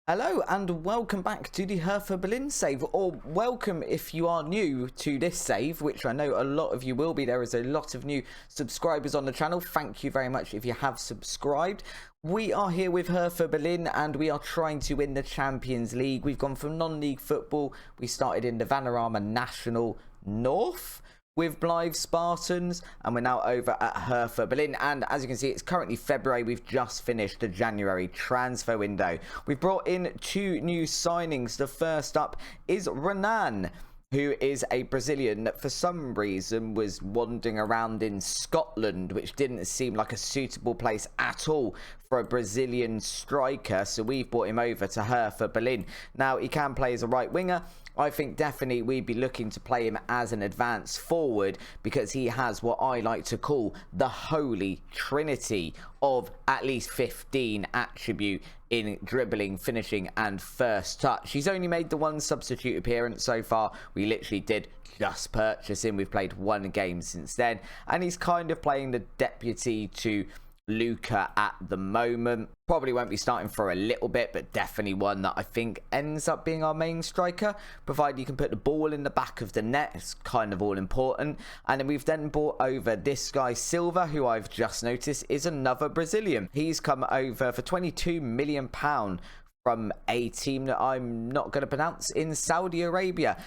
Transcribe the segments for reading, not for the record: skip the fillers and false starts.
Hello and welcome back to the Hertha Berlin save, or welcome if you are new to this save, which I know a lot of you will be. There is a lot of new subscribers on the channel. Thank you very much if you have subscribed. We are here with Hertha Berlin and we are trying to win the Champions League. We've gone from non-league football. We started in the Vanarama North with Blythe Spartans, and we're now over at Hertha Berlin. And as you can see, it's currently February. We've just finished the January transfer window. We've brought in two new signings. The first up is Renan, who is a Brazilian that for some reason was wandering around in Scotland, which didn't seem like a suitable place at all for a Brazilian striker. So we've brought him over to Hertha Berlin. Now, he can play as a right winger. I think definitely we'd be looking to play him as an advanced forward because he has what I like to call the holy trinity of at least 15 attribute in dribbling, finishing and first touch. He's only made the one substitute appearance so far. We literally did just purchase him. We've played one game since then, and he's kind of playing the deputy to Luca at the moment. Probably won't be starting for a little bit, but definitely one that I think ends up being our main striker, provided you can put the ball in the back of the net. It's kind of all important. And then we've then brought over this guy Silva, who I've just noticed is another Brazilian. He's come over for £22 million from a team that I'm not going to pronounce in Saudi Arabia.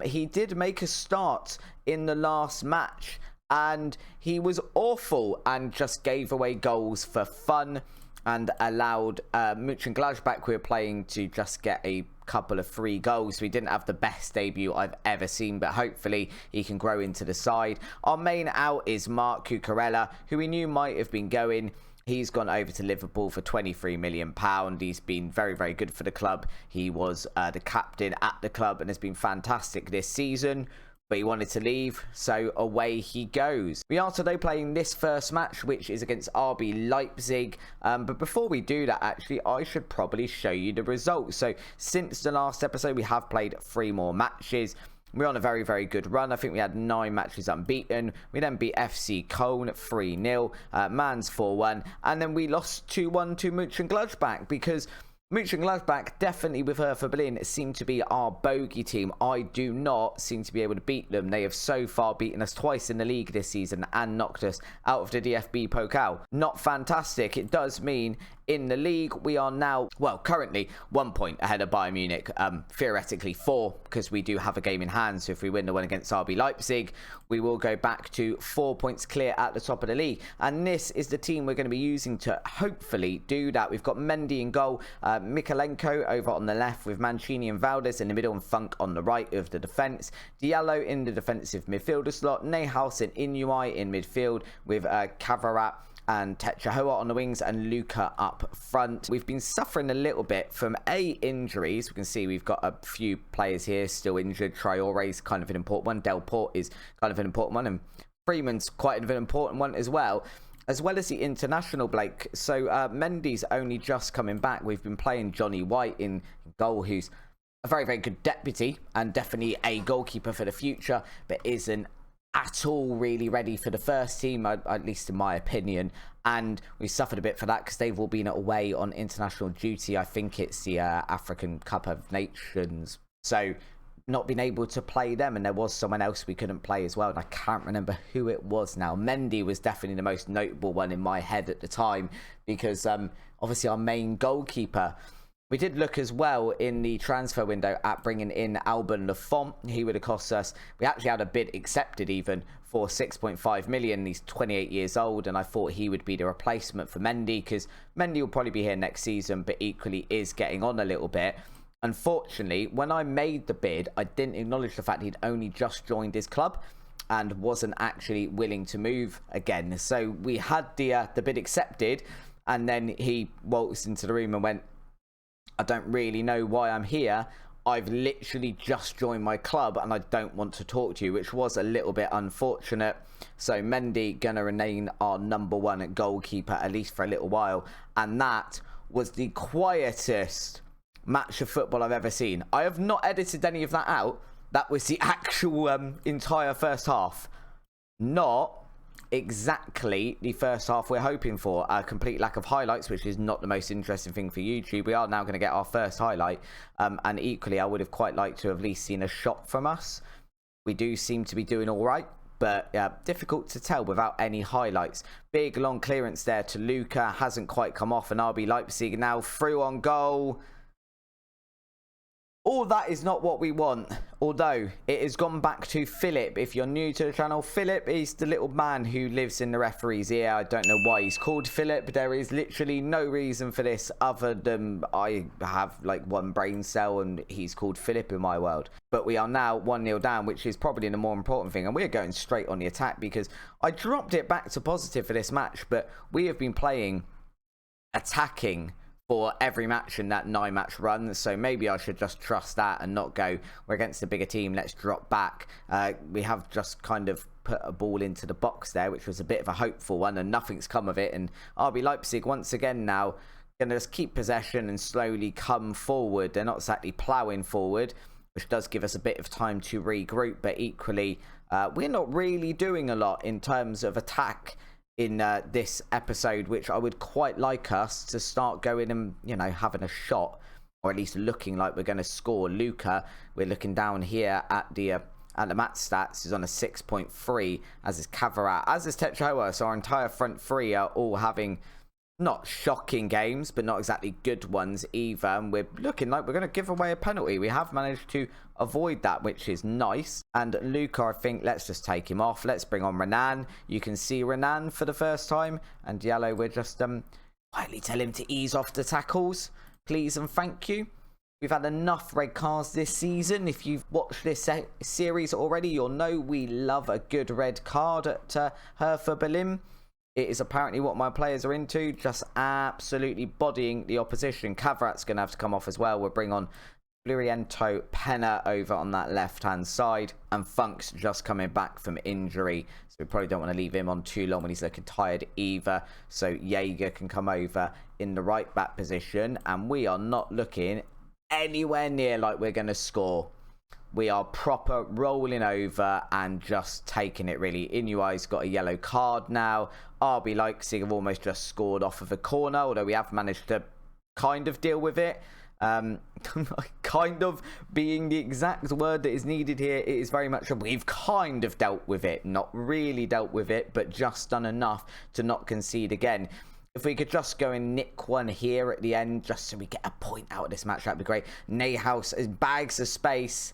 He did make a start in the last match, and he was awful and just gave away goals for fun and allowed Mönchengladbach we were playing to just get a couple of free goals. We didn't have the best debut I've ever seen, but hopefully he can grow into the side. Our main out is Marc Cucurella, who we knew might have been going. He's gone over to Liverpool for £23 million. He's been very, very good for the club. He was the captain at the club and has been fantastic this season. But he wanted to leave, so away he goes. We are today playing this first match, which is against RB Leipzig. But before we do that, actually, I should probably show you the results. So since the last episode, we have played 3 more matches. We're on a very, very good run. I think we had 9 matches unbeaten. We then beat FC Köln 3-0, Mans 4-1, and then we lost 2-1 to Mönchengladbach because Mönchengladbach, definitely with Hertha Berlin, seem to be our bogey team. I do not seem to be able to beat them. They have so far beaten us twice in the league this season and knocked us out of the DFB Pokal. Not fantastic. It does mean in the league we are now, well, currently 1 point ahead of Bayern Munich. Theoretically 4, because we do have a game in hand. So if we win the one against RB Leipzig, we will go back to 4 points clear at the top of the league. And this is the team we're going to be using to hopefully do that. We've got Mendy in goal, Mikalenko over on the left with Mancini and Valdez in the middle and Funk on the right of the defence. Diallo in the defensive midfielder slot, Neuhaus and Inui in midfield with Kavarat and Techahoa on the wings and Luca up front. We've been suffering a little bit from injuries. We can see we've got a few players here still injured. Traore is kind of an important one. Delport is kind of an important one, and Freeman's quite an important one as well as the international Blake. So Mendy's only just coming back. We've been playing Johnny White in goal, who's a very, very good deputy and definitely a goalkeeper for the future, but isn't at all really ready for the first team, at least in my opinion. And we suffered a bit for that because they've all been away on international duty. I think it's the African Cup of Nations, so not been able to play them. And there was someone else we couldn't play as well, and I can't remember who it was now. Mendy was definitely the most notable one in my head at the time because obviously our main goalkeeper. We did look as well in the transfer window at bringing in Alban Lafont. He would have cost us, we actually had a bid accepted even for 6.5 million. He's 28 years old, and I thought he would be the replacement for Mendy because Mendy will probably be here next season, but equally is getting on a little bit. Unfortunately, when I made the bid, I didn't acknowledge the fact he'd only just joined his club and wasn't actually willing to move again. So we had the bid accepted, and then he waltzed into the room and went, I don't really know why I'm here. I've literally just joined my club and I don't want to talk to you, which was a little bit unfortunate. So Mendy gonna remain our number 1 goalkeeper, at least for a little while. And that was the quietest match of football I've ever seen. I have not edited any of that out. That was the actual entire first half. Not exactly the first half we're hoping for. A complete lack of highlights, which is not the most interesting thing for YouTube. We are now going to get our first highlight, and equally I would have quite liked to have at least seen a shot from us. We do seem to be doing all right, but difficult to tell without any highlights. Big long clearance there to Luca, hasn't quite come off, and RB Leipzig now through on goal. All that is not what we want, although it has gone back to Philip. If you're new to the channel, Philip is the little man who lives in the referee's ear. I don't know why he's called Philip. There is literally no reason for this other than I have like one brain cell and he's called Philip in my world. But we are now 1-0 down, which is probably the more important thing. And we're going straight on the attack because I dropped it back to positive for this match, but we have been playing attacking for every match in that 9-match run, so maybe I should just trust that and not go, we're against a bigger team, let's drop back. We have just kind of put a ball into the box there, which was a bit of a hopeful one, and nothing's come of it. And RB Leipzig once again now going to just keep possession and slowly come forward. They're not exactly ploughing forward, which does give us a bit of time to regroup, but equally we're not really doing a lot in terms of attack in this episode, which I would quite like us to start going and, you know, having a shot, or at least looking like we're going to score. Luca, we're looking down here at the match stats, is on a 6.3, as is Kavarat, as is Tetrahoa. So our entire front three are all having not shocking games, but not exactly good ones either. And we're looking like we're going to give away a penalty. We have managed to avoid that, which is nice. And Luca, I think, let's just take him off. Let's bring on Renan. You can see Renan for the first time. And Yellow, we're just quietly tell him to ease off the tackles, please and thank you. We've had enough red cards this season. If you've watched this series already, you'll know we love a good red card at Hertha Berlin. It is apparently what my players are into, just absolutely bodying the opposition. Kavarat's going to have to come off as well. We'll bring on Floriento Penna over on that left-hand side. And Funk's just coming back from injury, so we probably don't want to leave him on too long when he's looking tired either. So Jaeger can come over in the right-back position. And we are not looking anywhere near like we're going to score. We are proper rolling over and just taking it, really. Inuai's got a yellow card now. RB Leipzig have almost just scored off of a corner, although we have managed to kind of deal with it. Kind of being the exact word that is needed here. It is very much a we've kind of dealt with it. Not really dealt with it, but just done enough to not concede again. If we could just go and nick one here at the end, just so we get a point out of this match, that'd be great. Neyhouse is bags of space.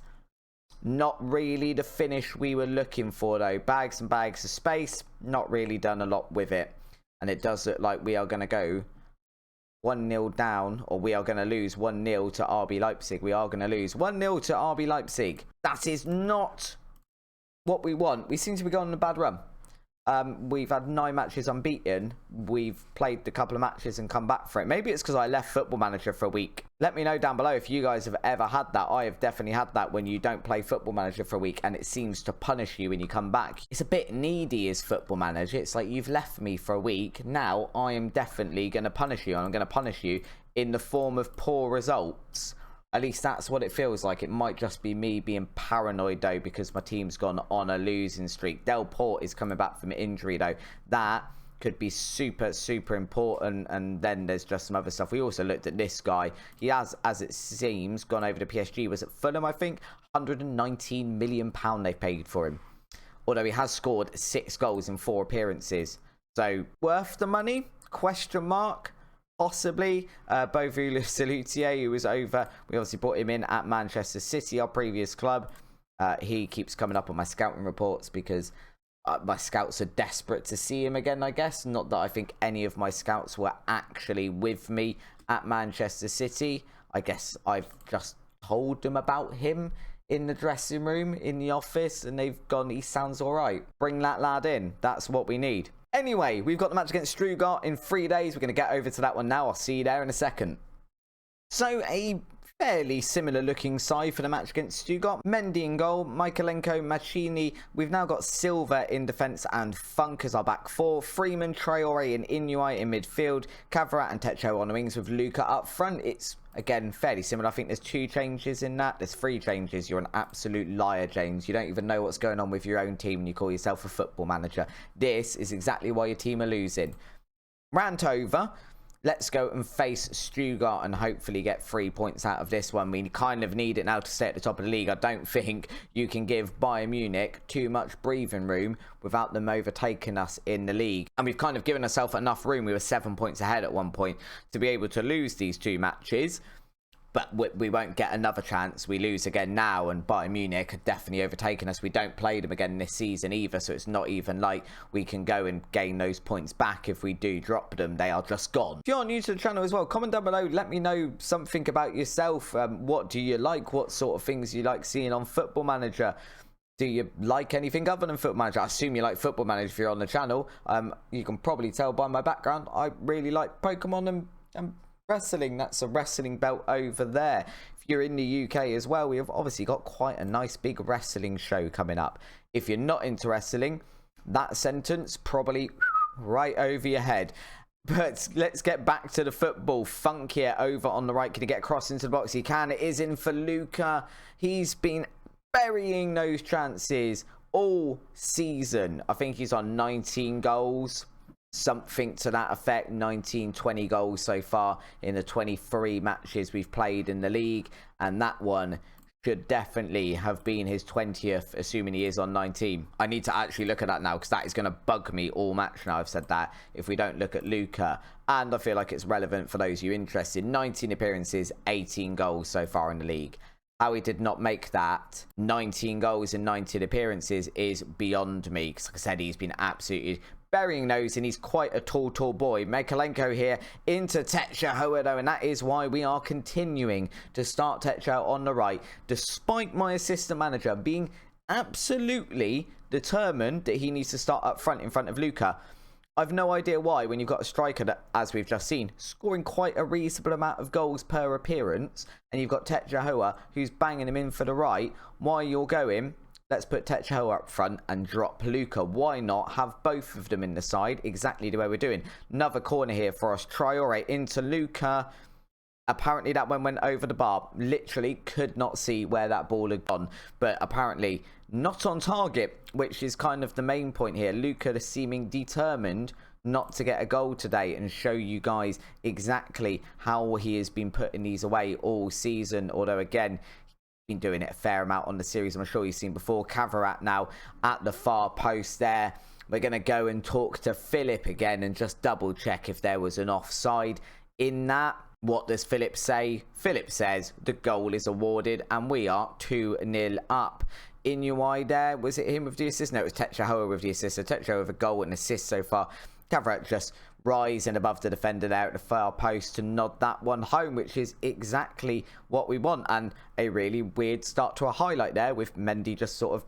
Not really the finish we were looking for, though. Bags and bags of space. Not really done a lot with it. And it does look like we are going to go 1-0 down, or we are going to lose 1-0 to RB Leipzig. We are going to lose 1-0 to RB Leipzig. That is not what we want. We seem to be going on a bad run. We've had 9 matches unbeaten. We've played a couple of matches and come back for it. Maybe it's because I left Football Manager for a week. Let me know down below if you guys have ever had that. I have definitely had that, when you don't play Football Manager for a week and it seems to punish you when you come back. It's a bit needy as Football Manager. It's like, you've left me for a week. Now I am definitely going to punish you. And I'm going to punish you in the form of poor results. At least that's what it feels like. It might just be me being paranoid, though, because my team's gone on a losing streak. Del Port is coming back from injury, though. That could be super, super important. And then there's just some other stuff. We also looked at this guy. He has, as it seems, gone over to PSG. Was it Fulham, I think? £119 million they've paid for him. Although he has scored 6 goals in 4 appearances. So, worth the money? Question mark. Possibly. Beauvais Salutier, who was over. We obviously brought him in at Manchester City, our previous club. He keeps coming up on my scouting reports because my scouts are desperate to see him again, I guess. Not that I think any of my scouts were actually with me at Manchester City. I guess I've just told them about him in the dressing room, in the office, and they've gone, he sounds all right. Bring that lad in. That's what we need. Anyway, we've got the match against Stuttgart in 3 days. We're going to get over to that one now. I'll see you there in a second. So, a fairly similar looking side for the match against Stuttgart. Mendy in goal, Michaelenko, Machini. We've now got Silva in defence and Funk as our back four. Freeman, Traore and Inuai in midfield. Cavarat and Techo on the wings with Luca up front. It's, again, fairly similar. I think there's 2 changes in that. There's 3 changes. You're an absolute liar, James. You don't even know what's going on with your own team and you call yourself a football manager. This is exactly why your team are losing. Rant over. Let's go and face Stuttgart and hopefully get 3 points out of this one. We kind of need it now to stay at the top of the league. I don't think you can give Bayern Munich too much breathing room without them overtaking us in the league. And we've kind of given ourselves enough room. We were 7 points ahead at one point to be able to lose these 2 matches. But we won't get another chance. We lose again now, and Bayern Munich have definitely overtaken us. We don't play them again this season either, so it's not even like we can go and gain those points back. If we do drop them, they are just gone. If you're new to the channel as well, comment down below. Let me know something about yourself. What do you like? What sort of things you like seeing on Football Manager? Do you like anything other than Football Manager? I assume you like Football Manager if you're on the channel. You can probably tell by my background, I really like Pokemon and wrestling. That's a wrestling belt over there. If you're in the UK as well, we have obviously got quite a nice big wrestling show coming up. If you're not into wrestling, that sentence probably right over your head. But let's get back to the football. Funk here over on the right. Can he get across into the box? He can. It is in for Luca. He's been burying those chances all season. I think he's on 19 goals. Something to that effect. 19-20 goals so far in the 23 matches we've played in the league, and that one should definitely have been his 20th, assuming he is on 19. I need to actually look at that now, because that is going to bug me all match now I've said that, if we don't look at Luca. And I feel like it's relevant for those of you interested. 19 appearances, 18 goals so far in the league. How he did not make that 19 goals in 19 appearances is beyond me, because like I said, he's been absolutely burying those, and he's quite a tall boy. Michaelenko here into Techo though, and that is why we are continuing to start Techo on the right, despite my assistant manager being absolutely determined that he needs to start up front in front of Luca. I've no idea why, when you've got a striker that, as we've just seen, scoring quite a reasonable amount of goals per appearance, and you've got Techo who's banging him in for the right, why you're going, let's put Techo up front and drop Luca. Why not have both of them in the side? Exactly the way we're doing. Another corner here for us. Traore into Luca. Apparently that one went over the bar. Literally could not see where that ball had gone. But apparently not on target, which is kind of the main point here. Luca is seeming determined not to get a goal today, and show you guys exactly how he has been putting these away all season. Although again, been doing it a fair amount on the series, I'm sure you've seen before. Cavarat now at the far post there. We're going to go and talk to Philip again and just double check if there was an offside in that. What does Philip say? Philip says the goal is awarded and we are 2-0 up. Inuai there, was it him with the assist? No, it was Techo with the assist. So Techo with a goal and assist so far. Cavarat just rising above the defender there at the far post to nod that one home, which is exactly what we want. And a really weird start to a highlight there, with Mendy just sort of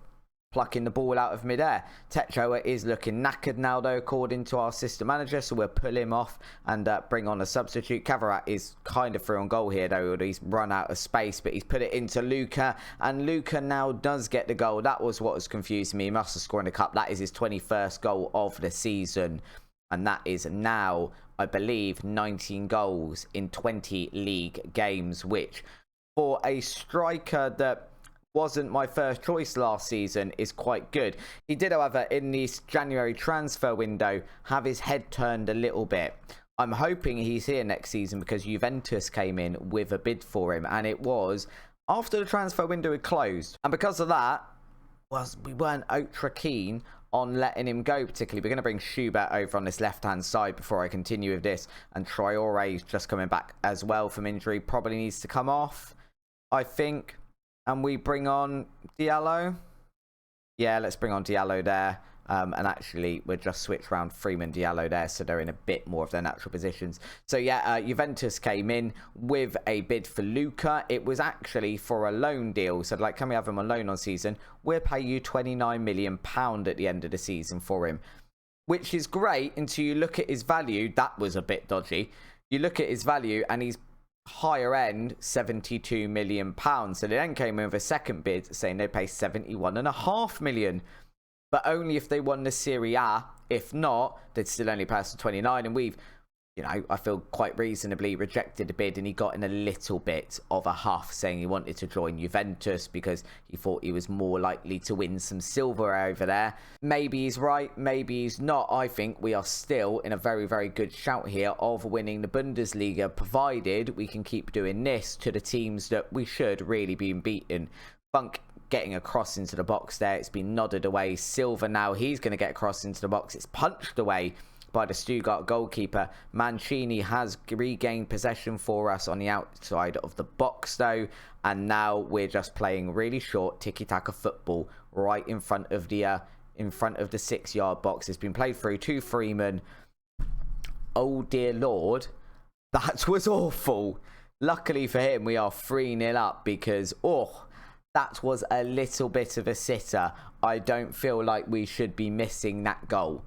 plucking the ball out of midair. Techo is looking knackered now though, according to our system manager, so we'll pull him off and bring on a substitute. Cavarat is kind of through on goal here though. He's run out of space, but he's put it into Luca, and Luca now does get the goal. That was what was confusing me. He must have scored in the cup. That is his 21st goal of the season. And that is now, I believe, 19 goals in 20 league games, which for a striker that wasn't my first choice last season is quite good. He did, however, in this January transfer window, have his head turned a little bit. I'm hoping he's here next season, because Juventus came in with a bid for him, and it was after the transfer window had closed. And because of that, we weren't ultra keen on letting him go particularly. We're going to bring Schubert over on this left-hand side before I continue with this. And Traore is just coming back as well from injury. Probably needs to come off, I think. And we bring on Diallo. Yeah, let's bring on Diallo there. And actually, we'll just switch around Freeman, Diallo there, so they're in a bit more of their natural positions. So yeah, Juventus came in with a bid for Luca. It was actually for a loan deal. So like, can we have him on loan on season? We'll pay you £29 million at the end of the season for him, which is great until you look at his value. That was a bit dodgy. You look at his value and he's higher end £72 million. So they then came in with a second bid saying they'd pay £71.5 million, but only if they won the Serie A. If not, they'd still only pay us 29. And we've, you know, I feel quite reasonably rejected the bid, and he got in a little bit of a huff saying he wanted to join Juventus because he thought he was more likely to win some silver over there. Maybe he's right, maybe he's not. I think we are still in a very, very good shout here of winning the Bundesliga, provided we can keep doing this to the teams that we should really be beaten. Funk getting a cross into the box there. It's been nodded away. Silva now, he's going to get a cross into the box. It's punched away by the Stuttgart goalkeeper. Mancini has regained possession for us on the outside of the box though, and now we're just playing really short tiki-taka football right in front of the 6-yard box. It's been played through to Freeman. Oh dear lord, that was awful. Luckily for him, we are 3-0 up because that was a little bit of a sitter. I don't feel like we should be missing that goal.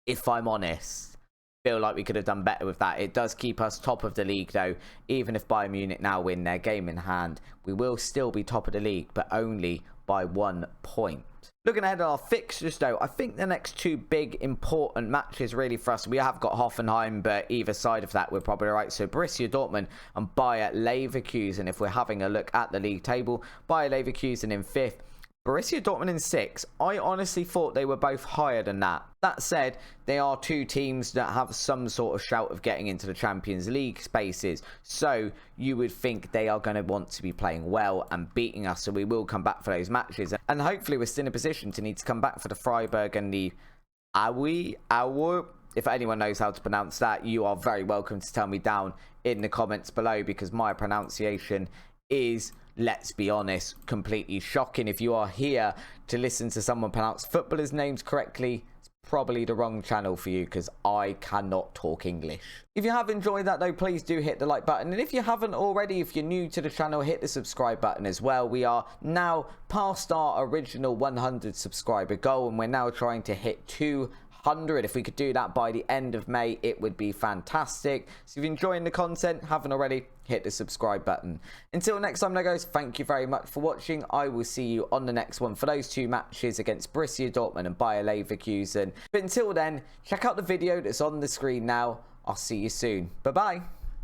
If I'm honest, feel like we could have done better with that. It does keep us top of the league though. Even if Bayern Munich now win their game in hand, we will still be top of the league, but only by 1 point. Looking ahead at our fixtures though, I think the next two big important matches really for us, we have got Hoffenheim, but either side of that we're probably right. So Borussia Dortmund and Bayer Leverkusen. If we're having a look at the league table, Bayer Leverkusen in 5th, Borussia Dortmund in 6th. I honestly thought they were both higher than that. That said, they are two teams that have some sort of shout of getting into the Champions League spaces. So you would think they are going to want to be playing well and beating us. So we will come back for those matches. And hopefully we're still in a position to need to come back for the Freiburg and the Aue. If anyone knows how to pronounce that, you are very welcome to tell me down in the comments below, because my pronunciation is, let's be honest, completely shocking. If you are here to listen to someone pronounce footballers' names correctly, it's probably the wrong channel for you, because I cannot talk English. If you have enjoyed that though, please do hit the like button, and if you haven't already, if you're new to the channel, hit the subscribe button as well. We are now past our original 100 subscriber goal, and we're now trying to hit 200. If we could do that by the end of May, it would be fantastic. So if you're enjoying the content, haven't already, hit the subscribe button. Until next time, guys, thank you very much for watching. I will see you on the next one for those two matches against Borussia Dortmund and Bayer Leverkusen. But until then, check out the video that's on the screen now. I'll see you soon. Bye bye.